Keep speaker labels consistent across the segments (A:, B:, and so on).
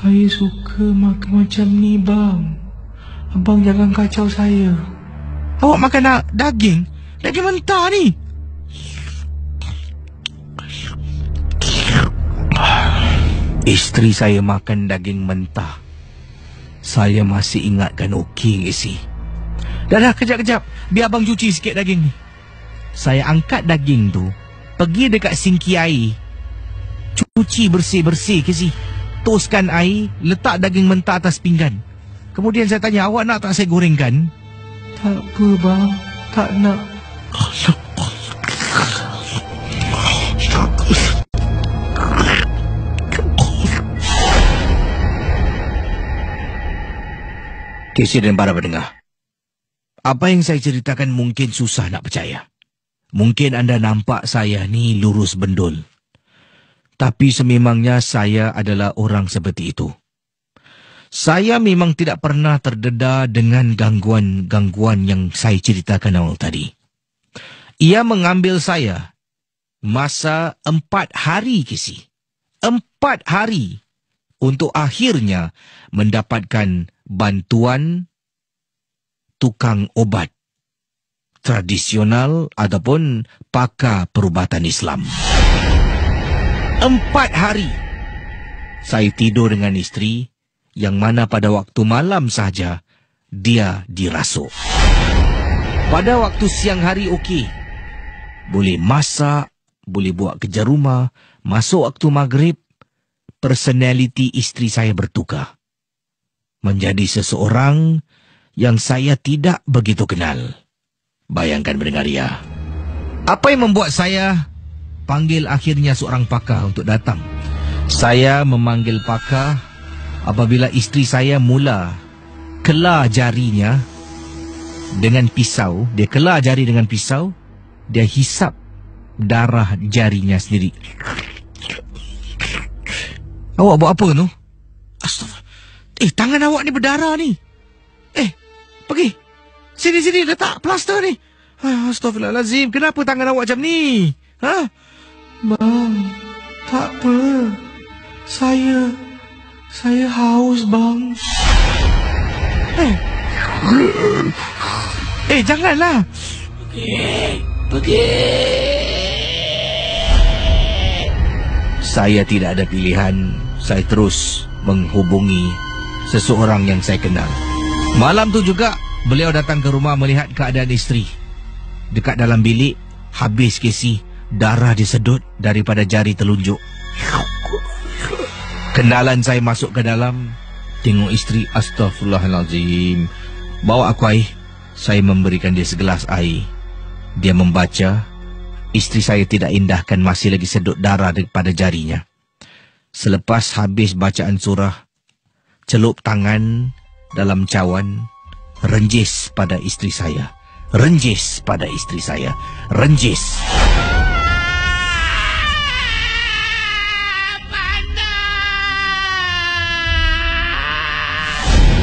A: Saya suka makan macam ni, bang. Abang jangan kacau saya.
B: Awak makan daging? Daging mentah ni. Isteri saya makan daging mentah. Saya masih ingatkan okey ke si? Dah, kejap. Biar abang cuci sikit daging ni. Saya angkat daging tu, pergi dekat sinki air. Cuci bersih-bersih ke si? Toskan air, letak daging mentah atas pinggan. Kemudian saya tanya, awak nak tak saya gorengkan?
A: Tak apa, bang. Tak nak.
B: Casey dan para pendengar, apa yang saya ceritakan mungkin susah nak percaya. Mungkin anda nampak saya ni lurus bendul. Tapi sememangnya saya adalah orang seperti itu. Saya memang tidak pernah terdedah dengan gangguan-gangguan yang saya ceritakan awal tadi. Ia mengambil saya masa 4 hari, Casey. 4 hari untuk akhirnya mendapatkan bantuan tukang obat tradisional ataupun pakar perubatan Islam. 4 hari saya tidur dengan isteri, yang mana pada waktu malam saja dia dirasuk. Pada waktu siang hari okey, boleh masak, boleh buat kerja rumah. Masuk waktu maghrib, personaliti isteri saya bertukar menjadi seseorang yang saya tidak begitu kenal. Bayangkan pendengar ya. Apa yang membuat saya panggil akhirnya seorang pakar untuk datang? Saya memanggil pakar apabila isteri saya mula kelar jarinya dengan pisau. Dia kelar jari dengan pisau. Dia hisap darah jarinya sendiri. Awak buat apa tu? Astaghfirullah. Tangan awak ni berdarah ni. Pergi. Sini, letak plaster ni. Astaghfirullahalazim. Kenapa tangan awak macam ni? Ha?
A: Bang, tak apa. Saya haus, bang.
B: Janganlah. Pergi. Saya tidak ada pilihan. Saya terus menghubungi seseorang yang saya kenal. Malam tu juga beliau datang ke rumah melihat keadaan isteri. Dekat dalam bilik, habis Casey, darah disedut daripada jari telunjuk. Kenalan saya masuk ke dalam, tengok isteri. Astaghfirullahalazim. Bawa aku air. Saya memberikan dia segelas air. Dia membaca. Isteri saya tidak indahkan, masih lagi sedut darah daripada jarinya. Selepas habis bacaan surah, celup tangan dalam cawan, renjis pada isteri saya. Renjis pada isteri saya. Renjis.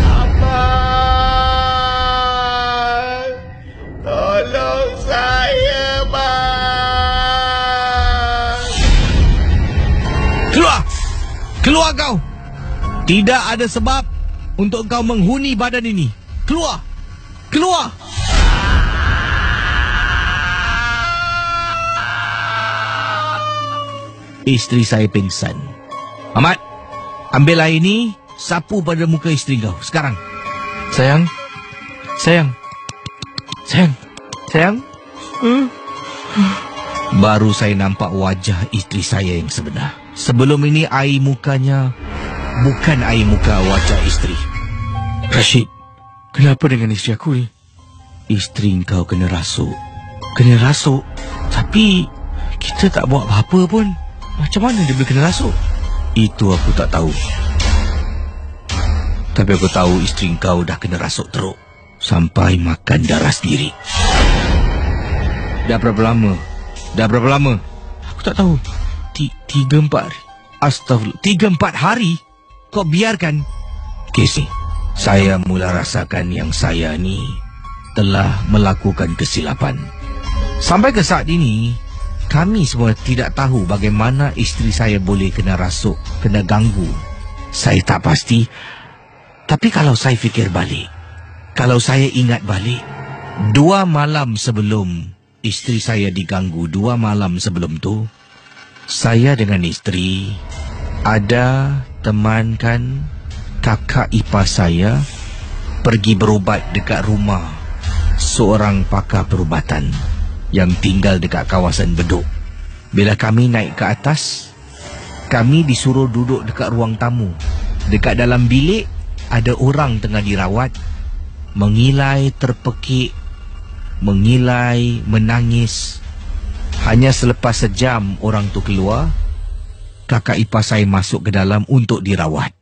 C: Abang, tolong saya, bang.
B: Keluar kau. Tidak ada sebab untuk kau menghuni badan ini. Keluar. Isteri saya pingsan. Ahmad, ambil air ini, sapu pada muka isteri kau sekarang. Sayang. Baru saya nampak wajah isteri saya yang sebenar. Sebelum ini air mukanya bukan air muka wajah isteri.
A: Rashid, kenapa dengan isteri aku ni?
B: Isteri kau kena rasuk. Kena rasuk? Tapi kita tak buat apa-apa pun. Macam mana dia boleh kena rasuk? Itu aku tak tahu. Tapi aku tahu isteri kau dah kena rasuk teruk sampai makan darah sendiri. Dah berapa lama? Aku tak tahu. 3-4 hari. Astagfirullah. 3-4 hari? Kau biarkan? Casey, saya mula rasakan yang saya ni telah melakukan kesilapan. Sampai ke saat ini, kami semua tidak tahu bagaimana isteri saya boleh kena rasuk, kena ganggu Saya tak pasti. Tapi kalau saya fikir balik, kalau saya ingat balik, 2 malam sebelum isteri saya diganggu, 2 malam sebelum tu, saya dengan isteri ada temankan kakak ipar saya pergi berubat dekat rumah seorang pakar perubatan yang tinggal dekat kawasan Bedok. Bila kami naik ke atas, kami disuruh duduk dekat ruang tamu. Dekat dalam bilik ada orang tengah dirawat, mengilai terpekik, mengilai, menangis. Hanya selepas sejam orang tu keluar, kakak ipar saya masuk ke dalam untuk dirawat.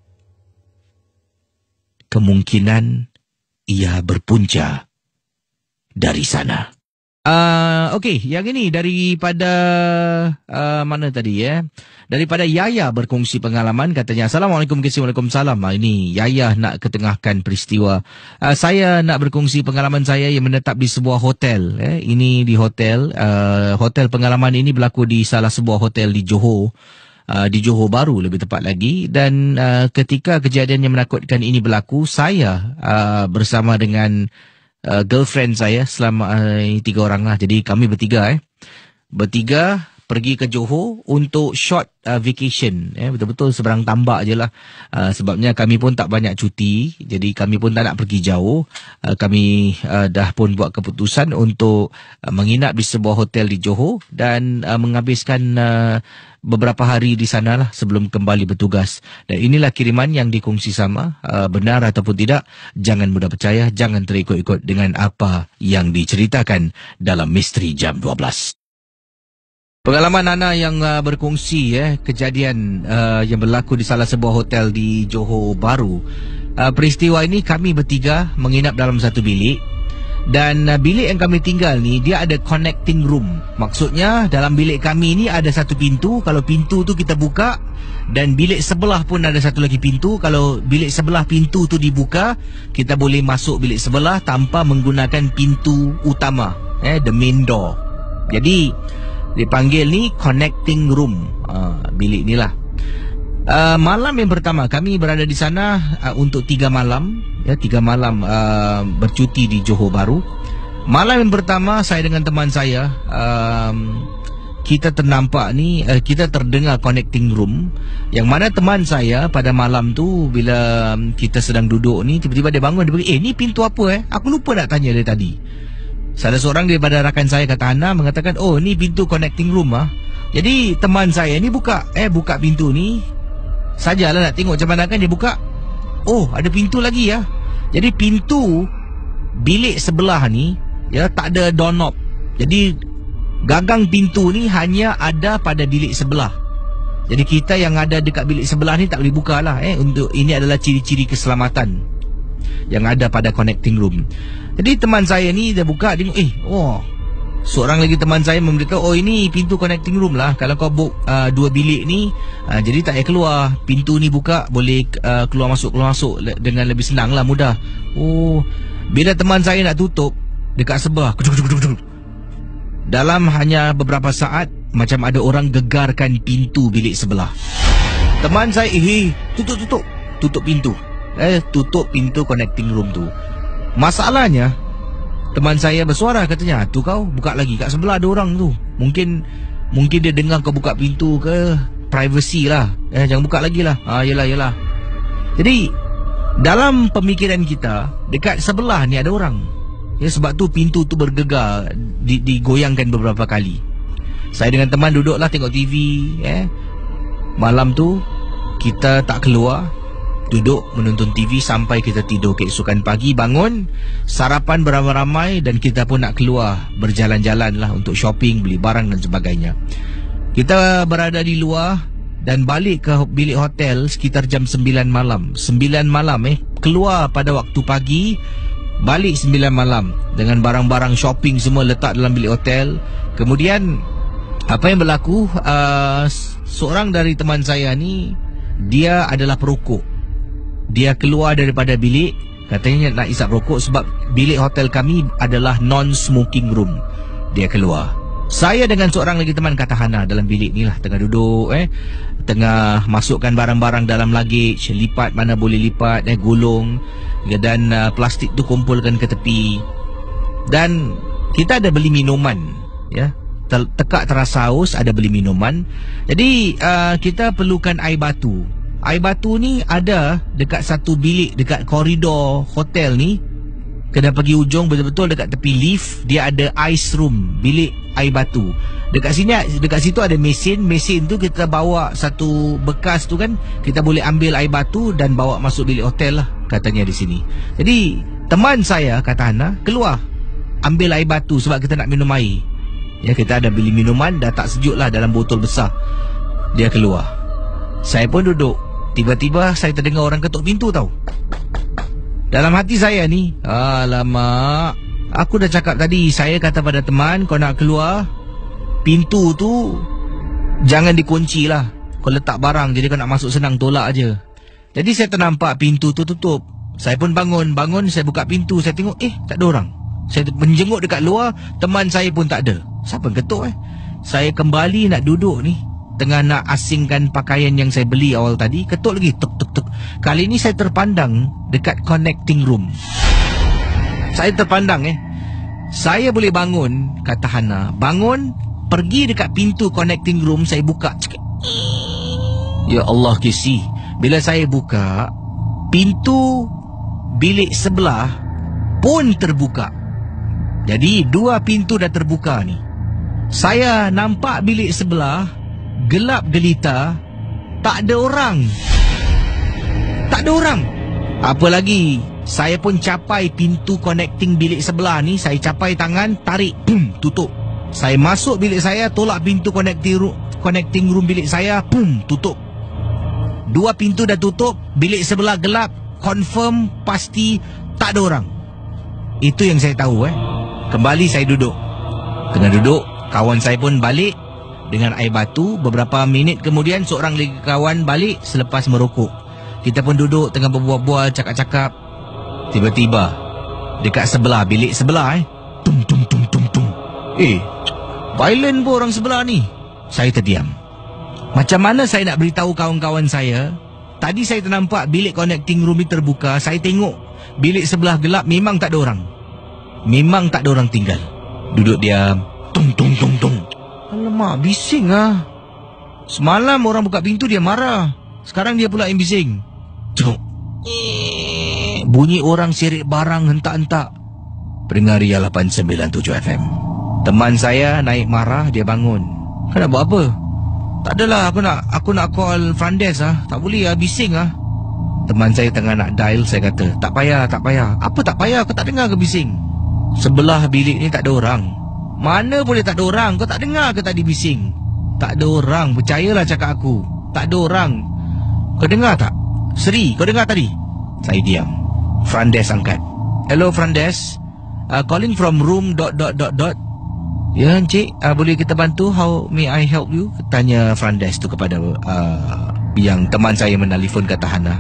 B: Kemungkinan ia berpunca dari sana. Okey, yang ini daripada mana tadi ya? Daripada Yaya berkongsi pengalaman, katanya, Assalamualaikum, Waalaikumsalam. Ini Yaya nak ketengahkan peristiwa. Saya nak berkongsi pengalaman saya yang menetap di sebuah hotel. Ini di hotel. Hotel pengalaman ini berlaku di salah sebuah hotel di Johor. Di Johor Bahru lebih tepat lagi. Dan ketika kejadian yang menakutkan ini berlaku, saya bersama dengan girlfriend saya selama 3 orang lah. Jadi kami bertiga bertiga pergi ke Johor untuk short vacation. Betul-betul seberang tambak je lah. Sebabnya kami pun tak banyak cuti. Jadi kami pun tak nak pergi jauh. Kami dah pun buat keputusan untuk menginap di sebuah hotel di Johor dan menghabiskan beberapa hari di sana lah sebelum kembali bertugas. Dan inilah kiriman yang dikongsi sama. Benar ataupun tidak, jangan mudah percaya, jangan terikut-ikut dengan apa yang diceritakan dalam Misteri Jam 12. Pengalaman Ana yang berkongsi kejadian yang berlaku di salah sebuah hotel di Johor Bahru. Peristiwa ini kami bertiga menginap dalam satu bilik. Dan bilik yang kami tinggal ni, dia ada connecting room. Maksudnya dalam bilik kami ni ada satu pintu. Kalau pintu tu kita buka, dan bilik sebelah pun ada satu lagi pintu. Kalau bilik sebelah pintu tu dibuka, kita boleh masuk bilik sebelah tanpa menggunakan pintu utama, the main door. Jadi dipanggil ni connecting room. Bilik ni lah. Malam yang pertama kami berada di sana untuk 3 malam. 3 malam bercuti di Johor Bahru. Malam yang pertama saya dengan teman saya, kita ternampak ni, kita terdengar connecting room. Yang mana teman saya pada malam tu, bila kita sedang duduk ni, tiba-tiba dia bangun, dia pergi, ni pintu apa Aku lupa nak tanya dia tadi. Salah seorang daripada rakan saya kata Hana mengatakan, oh ni pintu connecting room Jadi teman saya ni buka pintu ni. Sajalah nak tengok macam mana kan dia buka. Oh, ada pintu lagi Jadi pintu bilik sebelah ni tak ada doorknob. Jadi gagang pintu ni hanya ada pada bilik sebelah. Jadi kita yang ada dekat bilik sebelah ni tak boleh buka lah. Untuk ini adalah ciri-ciri keselamatan yang ada pada connecting room. Jadi teman saya ni dia buka, tengok, seorang lagi teman saya memberitahu, ini pintu connecting room lah. Kalau kau book 2 bilik ni, jadi tak payah keluar. Pintu ni buka, boleh keluar masuk dengan lebih senang lah, mudah. Bila teman saya nak tutup, dekat sebelah, dalam hanya beberapa saat, macam ada orang gegarkan pintu bilik sebelah. Teman saya, tutup pintu. Tutup pintu connecting room tu. Masalahnya, teman saya bersuara, katanya, tu kau buka lagi, kat sebelah ada orang tu. Mungkin dia dengar kau buka pintu ke, privacy lah. Jangan buka lagi lah. Yelah. Jadi dalam pemikiran kita, dekat sebelah ni ada orang. Sebab tu pintu tu bergegar, digoyangkan beberapa kali. Saya dengan teman duduklah tengok TV. Malam tu kita tak keluar, duduk menonton TV sampai kita tidur. Keesokan pagi bangun, sarapan beramai-ramai, dan kita pun nak keluar berjalan-jalan lah untuk shopping, beli barang dan sebagainya. Kita berada di luar dan balik ke bilik hotel sekitar jam 9 malam. 9 malam keluar pada waktu pagi, balik 9 malam dengan barang-barang shopping semua letak dalam bilik hotel. Kemudian apa yang berlaku, seorang dari teman saya ni, dia adalah perokok. Dia keluar daripada bilik, katanya nak isap rokok sebab bilik hotel kami adalah non-smoking room. Dia keluar. Saya dengan seorang lagi teman kata Hana dalam bilik ni lah, tengah duduk tengah masukkan barang-barang dalam luggage, lipat mana boleh lipat, gulung, dan plastik tu kumpulkan ke tepi. Dan kita ada beli minuman, ya. Tekak terasa haus, ada beli minuman. Jadi kita perlukan air batu. Air batu ni ada dekat satu bilik dekat koridor hotel ni. Kena pergi ujung betul-betul dekat tepi lift, dia ada ice room, bilik air batu. Dekat situ ada mesin tu kita bawa satu bekas tu kan, kita boleh ambil air batu dan bawa masuk bilik hotel lah, katanya di sini. Jadi teman saya kata Hana keluar ambil air batu sebab kita nak minum air. Ya, kita ada beli minuman, dah tak sejuk lah dalam botol besar. Dia keluar. Saya pun duduk. Tiba-tiba saya terdengar orang ketuk pintu tau. Dalam hati saya ni, alamak, aku dah cakap tadi, saya kata pada teman, kau nak keluar, pintu tu jangan dikunci lah. Kau letak barang, jadi kau nak masuk senang, tolak aje. Jadi saya ternampak pintu tu tutup. Saya pun bangun, saya buka pintu, saya tengok, tak ada orang. Saya menjenguk dekat luar, teman saya pun tak ada. Siapa yang ketuk Saya kembali nak duduk ni, tengah nak asingkan pakaian yang saya beli awal tadi, ketuk lagi, tuk tuk tuk. Kali ni saya terpandang dekat connecting room. Saya terpandang saya boleh bangun, kata Hana. Bangun, pergi dekat pintu connecting room, saya buka. Ya Allah kisi. Bila saya buka, pintu bilik sebelah pun terbuka. Jadi dua pintu dah terbuka ni. Saya nampak bilik sebelah gelap gelita, tak ada orang. Tak ada orang. Apa lagi, saya pun capai pintu connecting bilik sebelah ni. Saya capai tangan, tarik, boom, tutup. Saya masuk bilik saya, tolak pintu connecting room bilik saya, boom, tutup. Dua pintu dah tutup, bilik sebelah gelap, confirm, pasti tak ada orang. Itu yang saya tahu. Kembali saya duduk. Tengah duduk, kawan saya pun balik dengan air batu. Beberapa minit kemudian seorang lagi kawan balik selepas merokok. Kita pun duduk tengah berbual-bual, cakap-cakap. Tiba-tiba dekat sebelah, bilik sebelah tung tung tung tung tung. Violent pun orang sebelah ni. Saya terdiam. Macam mana saya nak beritahu kawan-kawan saya? Tadi saya ternampak bilik connecting room ni terbuka. Saya tengok bilik sebelah gelap, memang tak ada orang. Memang tak ada orang tinggal. Duduk diam. Tung tung tung tung. Alamak, bising ah. Semalam orang buka pintu dia marah. Sekarang dia pula yang bising. Cuk. Bunyi orang sirik barang hentak-hentak. Pendengar Ria 897 FM. Teman saya naik marah, dia bangun. Kau nak buat apa? Tak adalah, aku nak call front desk ah. Tak boleh ah, bising ah. Teman saya tengah nak dial, saya kata, tak payah. Apa tak payah? Kau tak dengar ke bising? Sebelah bilik ni tak ada orang. Mana boleh tak ada orang? Kau tak dengar ke tadi bising? Tak ada orang, percayalah cakap aku. Tak ada orang. Kau dengar tak? Seri, kau dengar tadi? Saya diam. Front desk angkat. Hello front desk, calling from room ... Ya encik, boleh kita bantu? How may I help you? Tanya front desk tu kepada yang teman saya menelefon, kata Hana.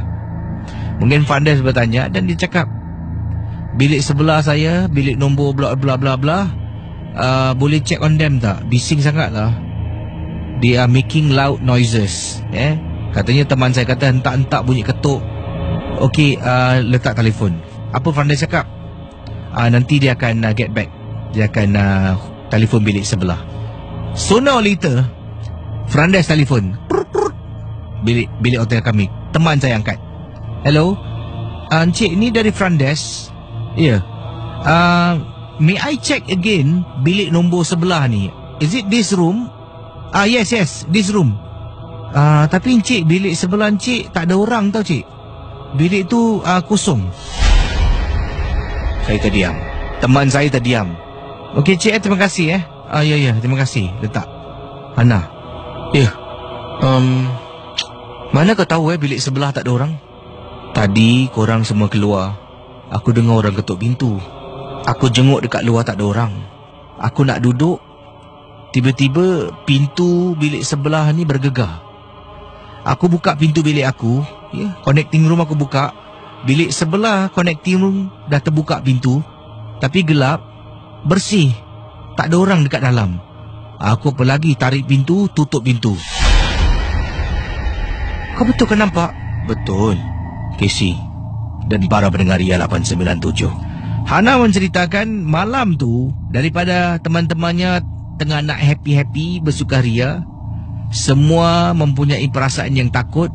B: Mungkin front desk bertanya dan dia cakap, bilik sebelah saya, bilik nombor bla bla bla bla, boleh check on them tak? Bising sangat lah. They are making loud noises. Katanya teman saya kata hentak-hentak bunyi ketuk. Okey, letak telefon. Apa front desk cakap? Nanti dia akan get back. Dia akan telefon bilik sebelah. Sooner or later, front desk telefon. Bilik hotel kami. Teman saya angkat. Hello, encik, ni dari front desk. Ya. May I check again bilik nombor sebelah ni? Is it this room? Yes, this room. Tapi encik, bilik sebelah encik tak ada orang tau cik. Bilik tu kosong. Saya terdiam. Teman saya terdiam. Okey cik, terima kasih ya, terima kasih. Letak. Hana. Ya. Mana kau tahu bilik sebelah tak ada orang? Tadi korang semua keluar. Aku dengar orang ketuk pintu. Aku jenguk dekat luar, tak ada orang. Aku nak duduk, tiba-tiba pintu bilik sebelah ni bergegar. Aku buka pintu bilik aku, connecting room aku buka. Bilik sebelah connecting room dah terbuka pintu, tapi gelap, bersih, tak ada orang dekat dalam. Aku apa lagi tarik pintu, tutup pintu. Kau betul kan nampak? Betul. Casey dan para pendengar Ria 897. Hana menceritakan malam tu daripada teman-temannya tengah nak happy-happy bersukaria, semua mempunyai perasaan yang takut.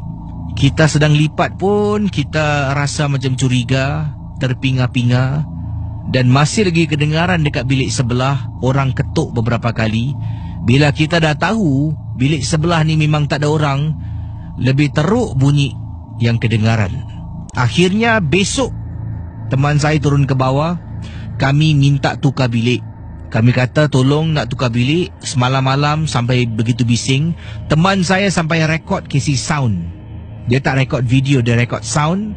B: Kita sedang lipat pun kita rasa macam curiga, terpinga-pinga, dan masih lagi kedengaran dekat bilik sebelah orang ketuk beberapa kali. Bila kita dah tahu bilik sebelah ni memang tak ada orang, lebih teruk bunyi yang kedengaran. Akhirnya besok teman saya turun ke bawah. Kami minta tukar bilik. Kami kata tolong nak tukar bilik. Semalam-malam sampai begitu bising, teman saya sampai rekod kasih sound. Dia tak rekod video, dia rekod sound,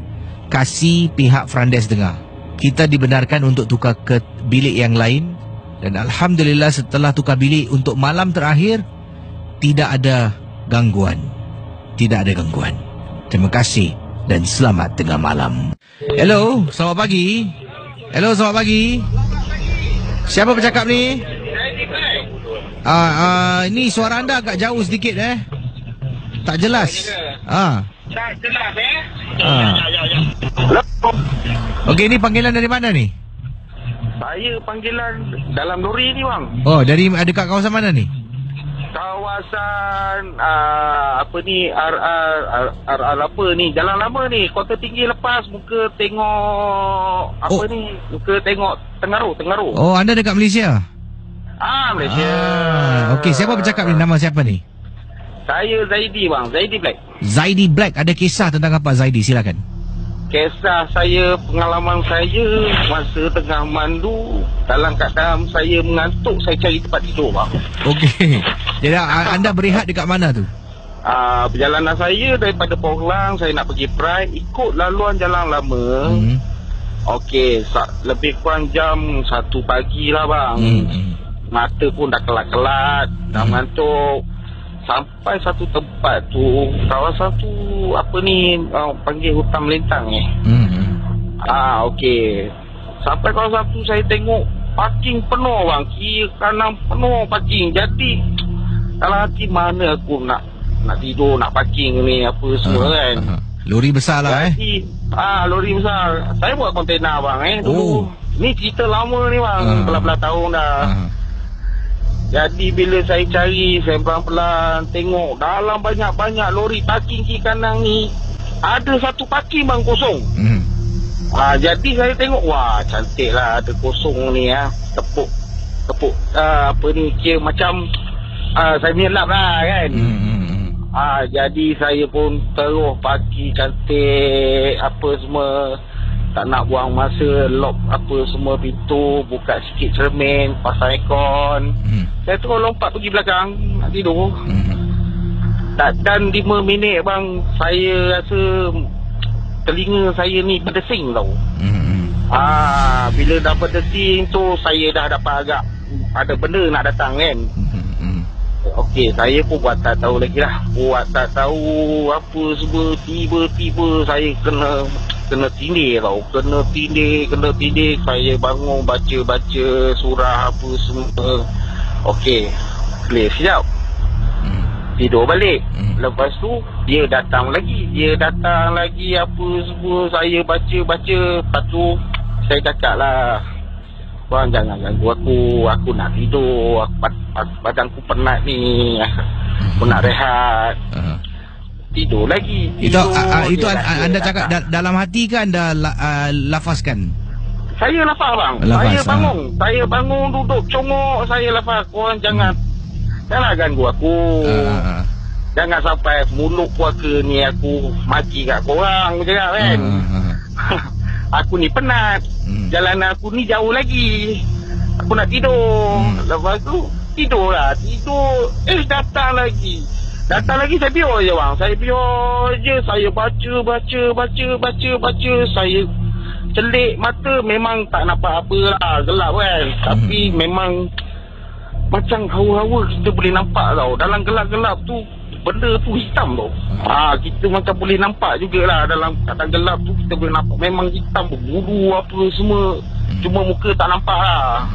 B: kasih pihak front desk dengar. Kita dibenarkan untuk tukar ke bilik yang lain. Dan Alhamdulillah setelah tukar bilik untuk malam terakhir, tidak ada gangguan. Tidak ada gangguan. Terima kasih dan selamat tengah malam. Hello, selamat pagi. Hello, selamat pagi. Siapa bercakap ni? Ini suara anda agak jauh sedikit tak jelas.
C: Tak jelas
B: Okey, ni panggilan dari mana ni?
C: Saya panggilan dalam lori ni bang.
B: Oh, dari dekat kawasan mana ni?
C: Kawasan apa ni apa ni, Jalan Lama ni, Kota Tinggi lepas muka tengok apa ni, muka tengok Tengaru.
B: Oh, anda dekat Malaysia?
C: Malaysia.
B: Okey, siapa bercakap ni? Nama siapa ni?
C: Saya Zaidi bang, Zaidi Black.
B: Zaidi Black, ada kisah tentang apa Zaidi? Silakan.
C: Kisah saya, pengalaman saya masa tengah mandu, dalam keadaan saya mengantuk, saya cari tempat tidur bang.
B: Okey. Jadi anda berehat dekat mana tu?
C: Perjalanan saya daripada Pohlang, saya nak pergi Pride, ikut laluan Jalan Lama. Okey, lebih kurang jam 1 pagi lah bang. Mata pun dah kelat-kelat, dah mengantuk. Sampai satu tempat tu, kawasan tu apa ni, panggil hutan melintang ni. Okey. Sampai kawasan tu saya tengok parking penuh bang, kiri kanan penuh parking. Jadi dalam hati mana aku nak tidur, nak parking ni apa semua kan.
B: Lori besar lah
C: Jadi, lori besar. Saya buat kontena bang dulu. Ni cerita lama ni bang, belah-belah tahun dah. Jadi bila saya cari, saya pelan-pelan tengok dalam banyak-banyak lori parking kiri kanan ni, ada satu parking bang kosong. Jadi saya tengok, wah cantik lah ada kosong ni tepuk apa ni, kira macam saya melap lah kan. Jadi saya pun terus parking cantik apa semua. Tak nak buang masa, lock apa semua pintu, buka sikit cermin, pasang aircon. Saya terus lompat pergi belakang nak tidur. Dan 5 minit bang, saya rasa telinga saya ni berdesing tau. Bila dah berdesing tu, saya dah dapat agak ada benda nak datang kan. Okey, saya pun buat tak tahu lagi lah. Buat tak tahu apa semua. Tiba-tiba saya kena tindih tau. Kena tindih. Saya bangun baca surah apa semua. Okey, clear siap. Tidur balik. Lepas tu dia datang lagi apa semua. Saya baca. Lepas tu saya cakap lah, bang jangan ganggu aku nak tidur. Badanku penat ni. Aku nak rehat. Tidur lagi.
B: Itu anda cakap dalam hati ke anda lafazkan?
C: Saya lafaz bang. Saya bangun duduk congok, saya lafaz. Korang janganlah ganggu aku. Jangan sampai mulut puaka ni aku maki kat korang cakap kan. Aku ni penat. Jalan aku ni jauh lagi. Aku nak tidur. Lepas tu tidur. Datang lagi saya biar je bang. Saya baca. Saya celik mata, memang tak nampak apa lah, gelap kan. Tapi memang macam hawa-hawa kita boleh nampak tau. Dalam gelap-gelap tu benda tu hitam tau. Kita macam boleh nampak jugalah. Dalam keadaan gelap tu kita boleh nampak memang hitam, berbulu apa semua. Cuma muka tak nampak lah.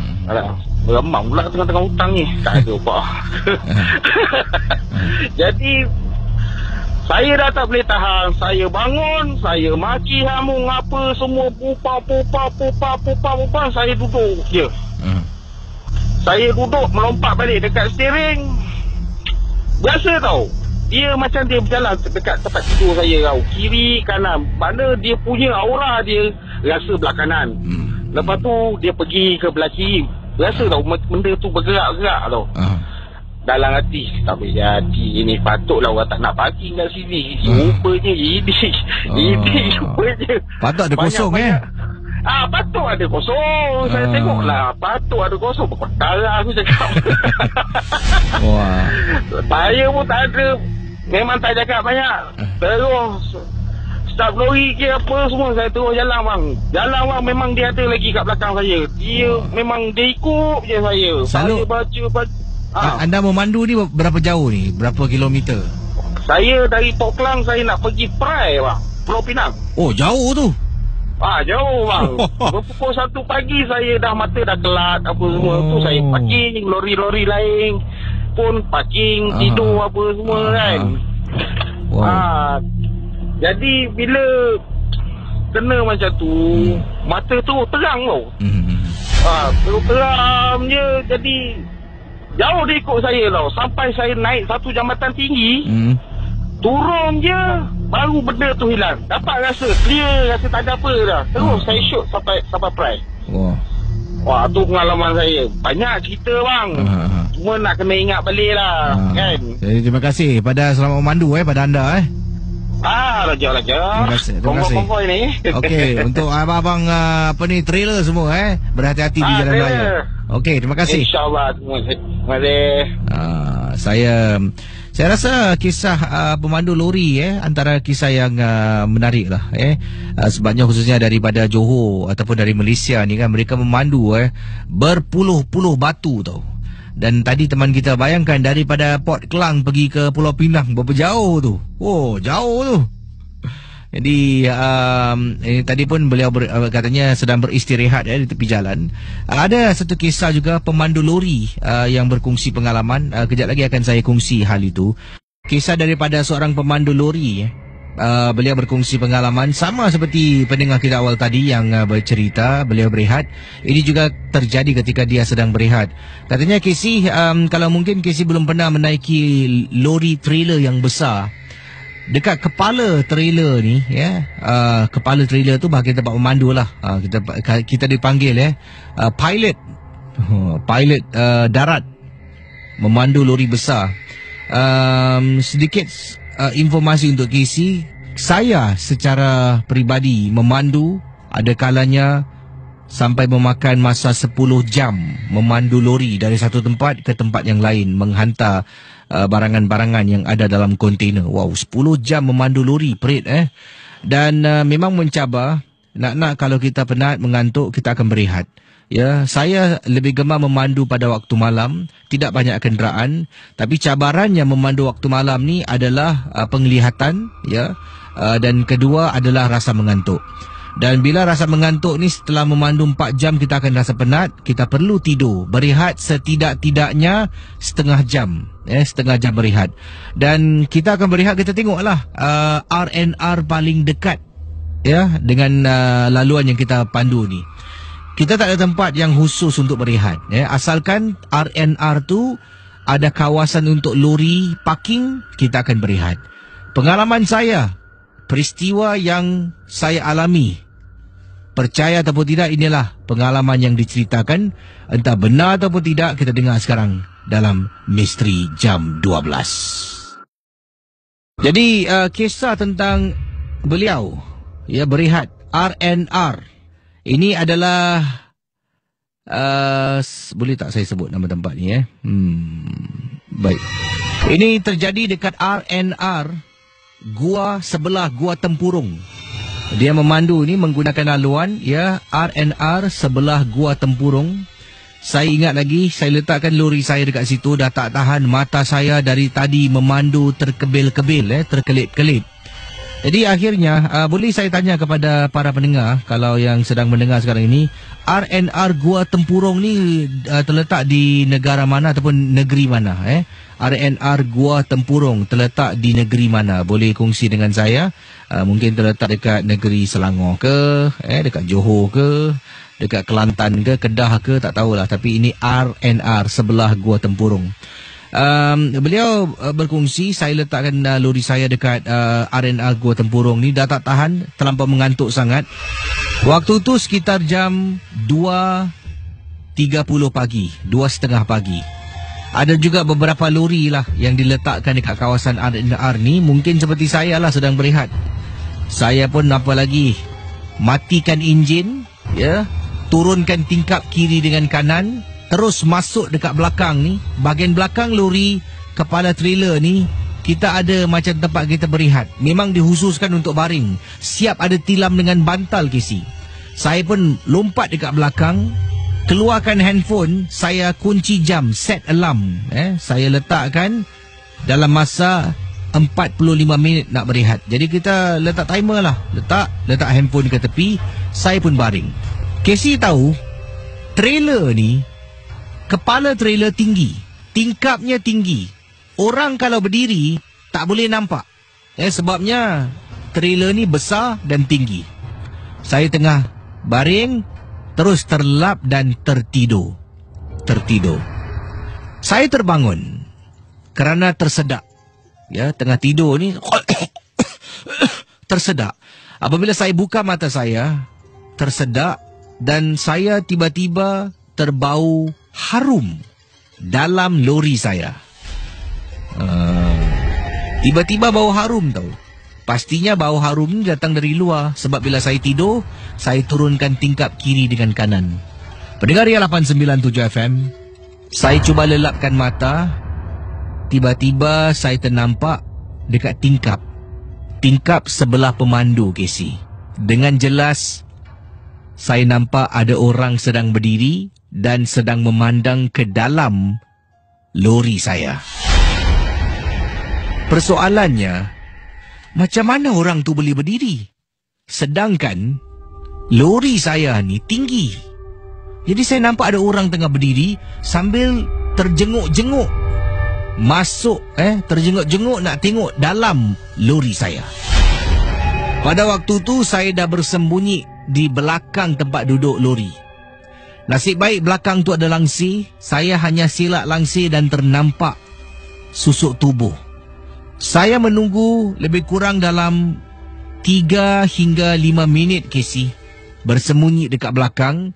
C: Remang pula tengah-tengah hutang ni. Tak ada apa. Jadi saya dah tak boleh tahan. Saya bangun, saya maki hamung apa semua, pupa. Saya duduk je. Saya duduk melompat balik dekat steering. Biasa tau, dia macam dia berjalan dekat tempat tidur saya tau. Kiri kanan. Mana dia punya aura dia rasa belah kanan. Lepas tu dia pergi ke belah kiri. Rasa tau benda tu bergerak-gerak tau. Dalam hati, tak boleh jadi. Ini patutlah orang tak nak parking kat sini. Rupanya ini rupanya.
B: Patut ada kosong
C: patut ada kosong. Saya tengoklah, patut ada kosong. Berkotara aku cakap.
B: Wah.
C: Saya pun tak ada. Memang tak cakap banyak. Terus start lori ke apa semua, saya terus jalan bang. Jalan bang, memang dia ada lagi kat belakang saya. Dia memang dia ikut je saya.
B: Selalu
C: Saya baca.
B: Anda memandu ni berapa jauh ni? Berapa kilometer?
C: Saya dari Port Klang saya nak pergi Prai bang, Pulau Pinang.
B: Oh, jauh tu.
C: Jauh bang. Pukul 1 pagi saya dah mata dah kelat apa semua. Tu saya parking, lori-lori lain pun parking, tidur apa semua kan. Jadi bila kena macam tu, mata tu terang tau. Terang je. Jadi jauh dia ikut saya tau. Sampai saya naik satu jambatan tinggi, turun je, baru benda tu hilang. Dapat rasa clear, rasa tak ada apa dah. Terus saya shoot sampai Prai. Wah, tu pengalaman saya. Banyak cerita bang. Cuma nak kena ingat balik lah kan.
B: Jadi terima kasih pada selamat memandu pada anda
C: Raja.
B: Terima kasih.
C: Kongkoi ni.
B: Okey, untuk abang-abang trailer semua berhati-hati di jalan raya. Okey, terima kasih.
C: InsyaAllah. Terima kasih.
B: Saya rasa kisah pemandu lori antara kisah yang menarik lah sebabnya khususnya daripada Johor ataupun dari Malaysia ni kan, mereka memandu berpuluh-puluh batu tau. Dan tadi teman kita bayangkan daripada Port Klang pergi ke Pulau Pinang, berapa jauh tu? Oh, jauh tu. Jadi tadi pun beliau katanya sedang beristirahat di tepi jalan. Ada satu kisah juga pemandu lori yang berkongsi pengalaman. Kejap lagi akan saya kongsi hal itu. Kisah daripada seorang pemandu lori. Beliau berkongsi pengalaman sama seperti pendengar kita awal tadi yang bercerita beliau berehat. Ini juga terjadi ketika dia sedang berehat. Katanya Casey, kalau mungkin Casey belum pernah menaiki lori trailer yang besar, dekat kepala trailer ni kepala trailer tu bahagian tempat memandu lah. Kita dipanggil pilot darat memandu lori besar. Sedikit informasi untuk Casey, saya secara peribadi memandu ada kalanya sampai memakan masa 10 jam memandu lori dari satu tempat ke tempat yang lain, menghantar barangan-barangan yang ada dalam kontainer. Wow, 10 jam memandu lori, Prit Dan memang mencabar. Nak kalau kita penat, mengantuk, kita akan berehat. Ya, saya lebih gemar memandu pada waktu malam, tidak banyak kenderaan, tapi cabarannya memandu waktu malam ni adalah penglihatan, dan kedua adalah rasa mengantuk. Dan bila rasa mengantuk ni, setelah memandu 4 jam kita akan rasa penat, kita perlu tidur, berehat setidak-tidaknya setengah jam berehat. Dan kita akan berehat, kita tengoklah RNR paling dekat dengan laluan yang kita pandu ni. Kita tak ada tempat yang khusus untuk berehat. Asalkan RNR tu ada kawasan untuk lori parking, kita akan berehat. Pengalaman saya, peristiwa yang saya alami, percaya ataupun tidak, inilah pengalaman yang diceritakan. Entah benar ataupun tidak, kita dengar sekarang dalam Misteri Jam 12. Jadi kisah tentang beliau berehat, RNR. Ini adalah boleh tak saya sebut nama tempat ni Baik. Ini terjadi dekat RNR, gua sebelah Gua Tempurung. Dia memandu ni menggunakan laluan RNR sebelah Gua Tempurung. Saya ingat lagi, saya letakkan lori saya dekat situ, dah tak tahan mata saya dari tadi memandu terkebil-kebil terkelip-kelip. Jadi akhirnya boleh saya tanya kepada para pendengar, kalau yang sedang mendengar sekarang ini, RNR Gua Tempurung ni terletak di negara mana ataupun negeri mana? RNR Gua Tempurung terletak di negeri mana? Boleh kongsi dengan saya. Mungkin terletak dekat negeri Selangor ke, dekat Johor ke, dekat Kelantan ke, Kedah ke, tak tahulah. Tapi ini RNR sebelah Gua Tempurung. Beliau berkongsi, saya letakkan lori saya dekat RNR Gua Tempurung ni, dah tak tahan, terlampau mengantuk sangat. Waktu tu sekitar jam 2.30 pagi, 2.30 pagi. Ada juga beberapa lori lah yang diletakkan dekat kawasan RNR ni. Mungkin seperti saya lah sedang berehat. Saya pun apa lagi, matikan enjin, turunkan tingkap kiri dengan kanan, terus masuk dekat belakang ni. Bahagian belakang lori kepala trailer ni, kita ada macam tempat kita berehat. Memang dihususkan untuk baring. Siap ada tilam dengan bantal, Casey. Saya pun lompat dekat belakang, keluarkan handphone, saya kunci jam, set alarm. Saya letakkan dalam masa 45 minit nak berehat. Jadi kita letak timer lah. Letak handphone ke tepi, saya pun baring. Casey tahu, trailer ni, kepala trailer tinggi, tingkapnya tinggi. Orang kalau berdiri tak boleh nampak. Sebabnya trailer ni besar dan tinggi. Saya tengah baring, terus terlelap dan tertidur. Saya terbangun kerana tersedak. Tengah tidur ni tersedak. Apabila saya buka mata saya, tersedak, dan saya tiba-tiba terbau harum dalam lori saya. Tiba-tiba bau harum tau. Pastinya bau harum ni datang dari luar, sebab bila saya tidur, saya turunkan tingkap kiri dengan kanan. Pendengar Ria 897 FM, saya cuba lelapkan mata. Tiba-tiba saya ternampak dekat tingkap sebelah pemandu, Casey. Dengan jelas saya nampak ada orang sedang berdiri dan sedang memandang ke dalam lori saya. Persoalannya, macam mana orang tu boleh berdiri? Sedangkan lori saya ni tinggi. Jadi saya nampak ada orang tengah berdiri sambil terjenguk-jenguk masuk, terjenguk-jenguk nak tengok dalam lori saya. Pada waktu tu saya dah bersembunyi di belakang tempat duduk lori. Nasib baik belakang tu ada langsir. Saya hanya silap langsir dan ternampak susuk tubuh. Saya menunggu lebih kurang dalam 3 hingga 5 minit, Casey, bersembunyi dekat belakang.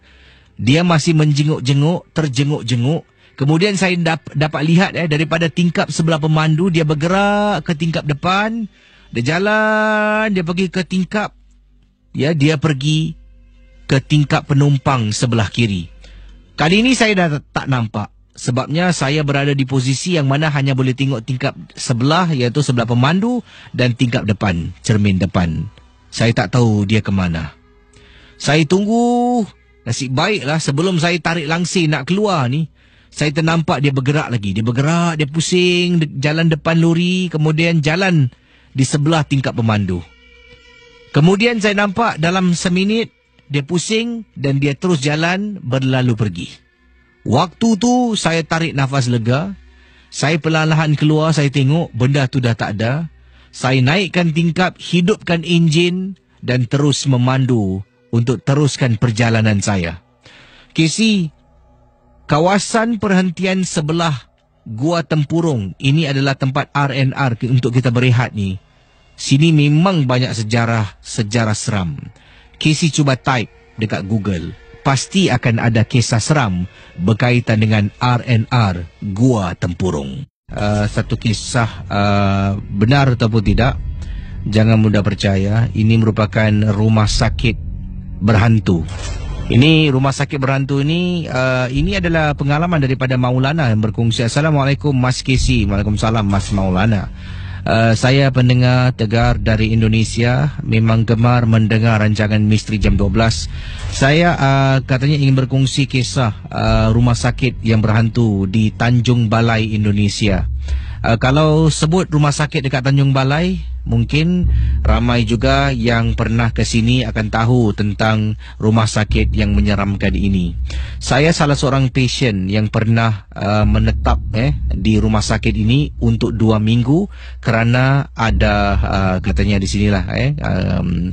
B: Dia masih menjenguk-jenguk, terjenguk-jenguk. Kemudian saya dapat lihat daripada tingkap sebelah pemandu, dia bergerak ke tingkap depan. Dia jalan, dia pergi ke tingkap, dia pergi ke tingkap penumpang sebelah kiri. Kali ini saya dah tak nampak. Sebabnya saya berada di posisi yang mana hanya boleh tengok tingkap sebelah, iaitu sebelah pemandu, dan tingkap depan, cermin depan. Saya tak tahu dia ke mana. Saya tunggu. Nasib baiklah sebelum saya tarik langsir nak keluar ni, saya ternampak dia bergerak lagi. Dia bergerak, dia pusing jalan depan lori, kemudian jalan di sebelah tingkap pemandu. Kemudian saya nampak dalam seminit dia pusing dan dia terus jalan berlalu pergi. Waktu tu saya tarik nafas lega. Saya perlahan-lahan keluar, saya tengok benda tu dah tak ada. Saya naikkan tingkap, hidupkan enjin dan terus memandu untuk teruskan perjalanan saya. Casey, kawasan perhentian sebelah Gua Tempurung, ini adalah tempat RNR untuk kita berehat ni. Sini memang banyak sejarah seram. Casey cuba type dekat Google, pasti akan ada kisah seram berkaitan dengan RNR Gua Tempurung. Satu kisah benar ataupun tidak, jangan mudah percaya. Ini merupakan rumah sakit berhantu. Ini rumah sakit berhantu ini adalah pengalaman daripada Maulana yang berkongsi. Assalamualaikum Mas Casey. Waalaikumsalam Mas Maulana. Saya pendengar tegar dari Indonesia, memang gemar mendengar rancangan Misteri Jam 12. Saya katanya ingin berkongsi kisah rumah sakit yang berhantu di Tanjung Balai, Indonesia. Kalau sebut rumah sakit dekat Tanjung Balai, Mungkin ramai juga yang pernah ke sini akan tahu tentang rumah sakit yang menyeramkan ini. Saya salah seorang pasien yang pernah menetap di rumah sakit ini untuk 2 minggu kerana ada katanya di sinilah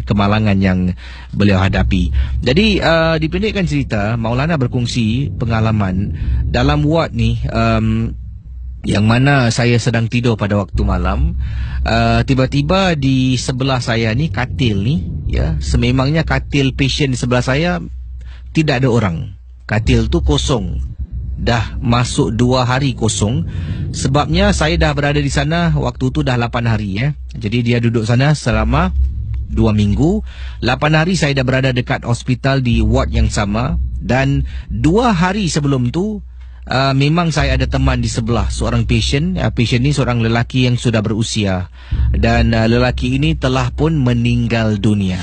B: kemalangan yang beliau hadapi. Jadi dipendekkan cerita, Maulana berkongsi pengalaman dalam ward ni, yang mana saya sedang tidur pada waktu malam. Tiba-tiba di sebelah saya ni, katil ni, ya, sememangnya katil pasien di sebelah saya tidak ada orang. Katil tu kosong. Dah masuk 2 hari kosong. Sebabnya saya dah berada di sana waktu tu dah 8 hari, ya. Jadi dia duduk sana selama 2 minggu. 8 hari saya dah berada dekat hospital di ward yang sama. Dan 2 hari sebelum tu memang saya ada teman di sebelah, seorang pasien. Pasien ni seorang lelaki yang sudah berusia, dan lelaki ini telah pun meninggal dunia.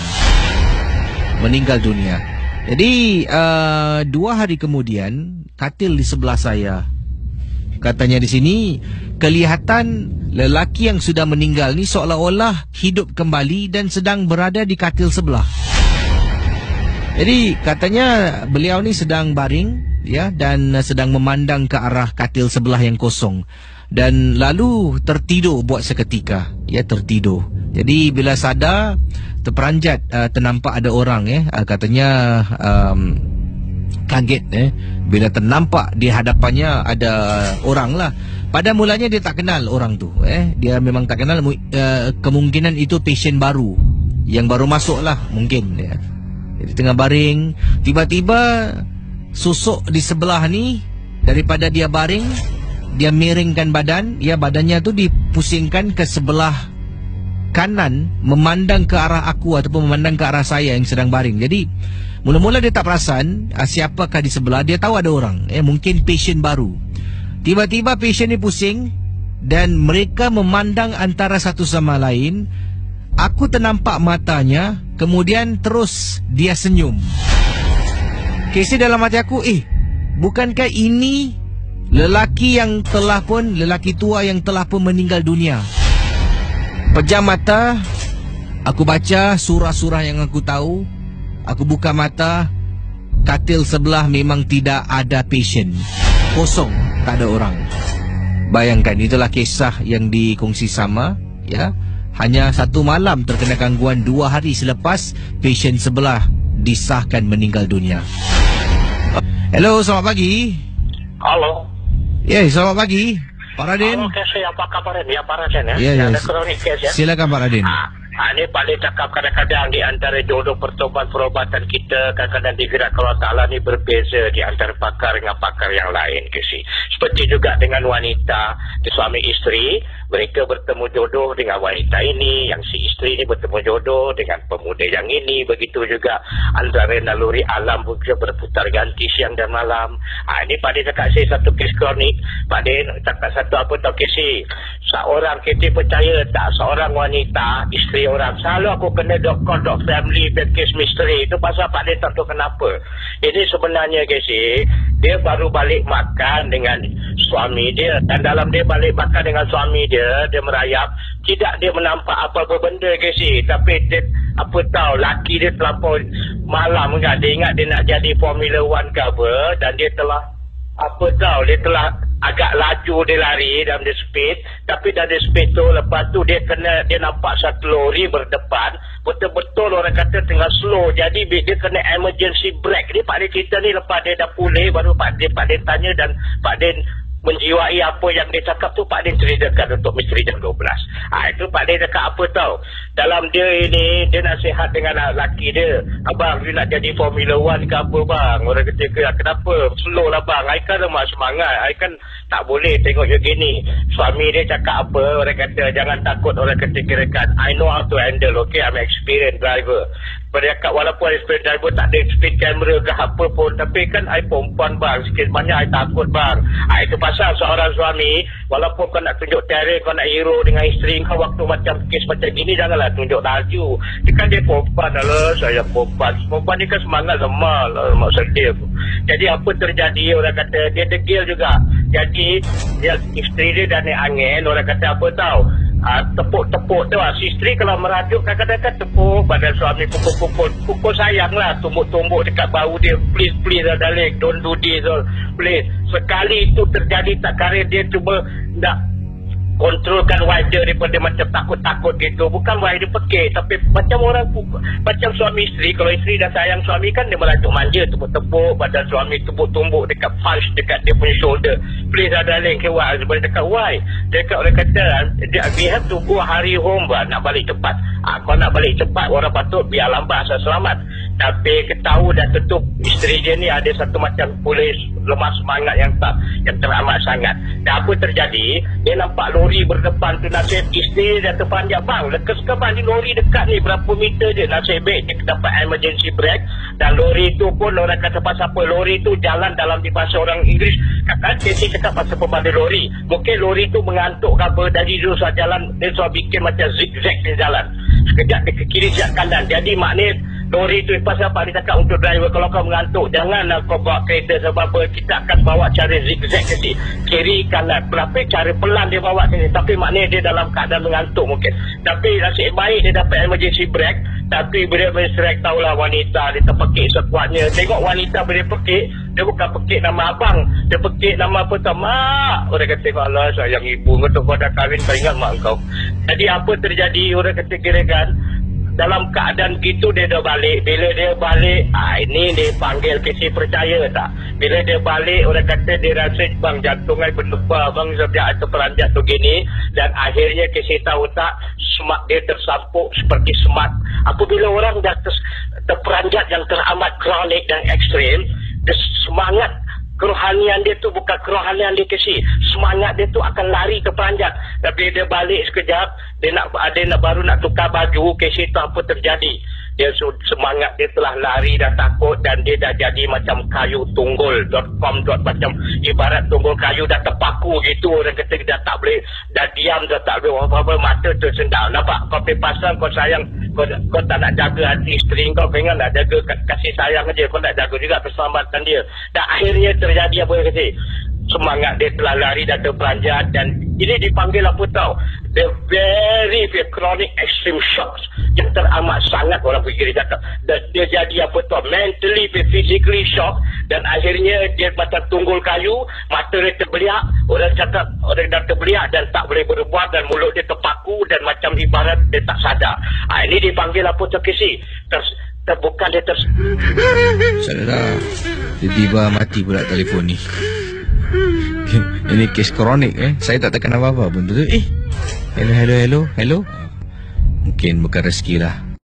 B: Jadi 2 hari kemudian, katil di sebelah saya, katanya di sini kelihatan lelaki yang sudah meninggal ni seolah-olah hidup kembali dan sedang berada di katil sebelah. Jadi katanya beliau ni sedang baring, ya, dan sedang memandang ke arah katil sebelah yang kosong, dan lalu tertidur buat seketika, ya, tertidur. Jadi bila sadar, terperanjat, ternampak ada orang, katanya kaget bila ternampak di hadapannya ada orang lah. Pada mulanya dia tak kenal orang tu, dia memang tak kenal. Kemungkinan itu pasien baru yang baru masuk lah mungkin, ya. Jadi tengah baring, tiba-tiba susuk di sebelah ni, daripada dia baring, dia miringkan badan, ya, badannya tu dipusingkan ke sebelah kanan, memandang ke arah aku ataupun memandang ke arah saya yang sedang baring. Jadi mula-mula dia tak perasan siapakah di sebelah. Dia tahu ada orang, mungkin pasien baru. Tiba-tiba pasien ni pusing dan mereka memandang antara satu sama lain. Aku ternampak matanya, kemudian terus dia senyum. Kesi dalam hati aku, bukankah ini lelaki tua yang telah pun meninggal dunia? Pejam mata, aku baca surah-surah yang aku tahu. Aku buka mata, katil sebelah memang tidak ada pasien. Kosong, tak ada orang. Bayangkan, itulah kisah yang dikongsi sama, ya. Hanya 1 malam terkena gangguan, 2 hari selepas pasien sebelah disahkan meninggal dunia. Hello, selamat pagi.
C: Halo.
B: Ya, selamat pagi, Pak Radin.
C: Halo, Kesya, apa kabar ni? Pak Radin,
B: ya.
C: Ada kronik kes, ya.
B: Silakan Pak Radin.
C: Ini paling cakap kadang-kadang di antara jodoh pertobatan kita, kadang-kadang digerak Allah Ta'ala ni berbeza di antara pakar dengan pakar yang lain, Kesya. Seperti juga dengan wanita, suami isteri, mereka bertemu jodoh dengan wanita ini, yang si isteri ini bertemu jodoh dengan pemuda yang ini. Begitu juga antara naluri alam juga berputar ganti siang dan malam. Ini Pak Din cakap saya satu kes kronik. Pak Din cakap satu apa tau Kesya. Seorang kita percaya tak, seorang wanita, isteri orang, selalu aku kena dok family case misteri. Itu pasal Pak Din tak tahu kenapa. Ini sebenarnya Kesya, dia baru balik makan dengan suami dia, dan dalam dia balik makan dengan suami dia merayap, tidak dia menampak apa-apa benda Kesya, tapi dia apa tahu laki dia terlampau malam kan, dia ingat dia nak jadi Formula 1 ke apa, dan dia telah apa tahu dia telah agak laju, dia lari dalam dia speed, tapi dari speed tu lepas tu dia nampak satu lori berdepan, betul-betul orang kata tengah slow, jadi dia kena emergency brake. Ni Pak Din cerita ni lepas dia dah pulih, baru Pak Din tanya, dan Pak Din menjiwai apa yang dia cakap tu. Pak Din ceritakan untuk misteri jam 12. Itu Pak Din cakap apa tahu, dalam dia ini, dia nasihat dengan lelaki dia, abang dia nak jadi Formula 1 ke apa bang. Orang kata, kenapa slow lah bang, I kan lemah semangat, I kan tak boleh tengok je gini. Suami dia cakap apa, orang kata jangan takut, orang kata kirakan I know how to handle, okay, I'm experienced driver. Dia cakap walaupun experienced driver tak ada speed camera ke apa pun, tapi kan I perempuan bang, sikit banyak I takut bang. Itu pasal seorang suami, walaupun kau nak tunjuk terror, kau nak hero dengan isteri kau waktu macam kes macam gini, janganlah tunjuk laju. Dia kan dia perempuan lah, saya perempuan ni kan semangat lemah lah, mak sedih. Jadi apa terjadi, orang kata dia degil juga. Jadi dia, isteri dia dah naik angin, orang kata apa tahu, tepuk-tepuk tu lah. Si isteri kalau merajuk kadang-kadang tepuk badan suami, pukul sayang lah, tumbuk-tumbuk dekat bahu dia, please darling, don't do this all, please. Sekali itu terjadi tak kira dia cuba nak kontrolkan wife dia daripada macam takut-takut gitu. Bukan wife dia pekik, tapi macam orang macam suami isteri. Kalau isteri dah sayang suami kan, dia merajuk manja, tepuk-tepuk badan suami, tumbuk-tumbuk dekat punch dekat dia punya shoulder, please darling, kewak sebab dekat why dekat orang kata we have to go hurry home, nak balik cepat. Kau nak balik cepat, orang patut biar lambat asal selamat. Tapi ketahu dah tentu isteri dia ni ada satu macam polis lemah semangat yang teramat sangat. Dan apa terjadi, dia nampak lori berdepan tu, nasib isteri dia terpanjat, bang lekas ke bang, ni lori dekat ni berapa meter je. Nasib baik dia dapat emergency brake, dan lori tu pun orang kata pasal apa, lori tu jalan dalam di bahasa orang Inggeris, kata Casey cakap pasal pemandu lori, mungkin lori tu mengantuk ke apa, jadi dia susah jalan, dia susah bikin macam zigzag dia jalan, sekejap dia ke kiri sekejap kanan. Jadi maknanya lori tu pasal apa, dia cakap untuk driver, kalau kau mengantuk janganlah kau bawa kereta, sebab apa, kita akan bawa cara zigzag ke sini, kiri kanan, berapa cara pelan dia bawa sini, tapi maknanya dia dalam keadaan mengantuk mungkin. Tapi nasib baik dia dapat emergency brake. Tapi bila berserak, tahulah wanita dia terpekik sekuatnya. Tengok wanita bila pekik, dia bukan pekik nama abang, dia pekik nama apa tau, mak. Orang kata, tengok Allah sayang ibu, kau dah kahwin, kau ingat mak kau. Jadi apa terjadi, orang kata kira-kira dalam keadaan gitu dia dah balik. Bila dia balik, ini dia panggil Casey, percaya tak? Bila dia balik, orang kata dia rasa bang jantung saya berdebar bang, sejak terperanjat tu gini. Dan akhirnya Casey tahu tak, semak dia tersampuk seperti semak. Apabila orang dah terperanjat yang teramat kronik dan ekstrim, semangat kerohanian dia tu bukan kerohanian dia Casey, semangat dia tu akan lari terperanjat. Tapi dia balik sekejap, dia baru nak tukar baju, Casey tahu apa terjadi. Dia semangat dia telah lari, dah takut, dan dia dah jadi macam kayu tunggul.com, macam ibarat tunggul kayu dah terpaku gitu. Orang kata dah tak boleh, dah diam, dah tak boleh apa-apa, mata tersendal. Nampak kau pasang, kau sayang, kau tak nak jaga hati isteri kau, pengen nak jaga kasih sayang aja, kau nak jaga juga keselamatan dia. Dan akhirnya terjadi apa yang kata, semangat dia telah lari dan terperanjat. Dan ini dipanggil apa tahu, the very chronic extreme shocks, yang teramat sangat orang fikir dia cakap. Dan dia jadi apa tu, mentally, physically shock. Dan akhirnya dia macam tunggul kayu, mata dia terbeliak, orang cakap orang dah terbeliak dan tak boleh berbuat, dan mulut dia terpaku dan macam ibarat dia tak sadar. Ini dipanggil apa tu Casey, bukan dia
B: Saudara, tiba-tiba mati pula telefon ni. Ini kes kronik Saya tak tekan apa-apa pun. Hello. Mungkin bukan rezeki lah.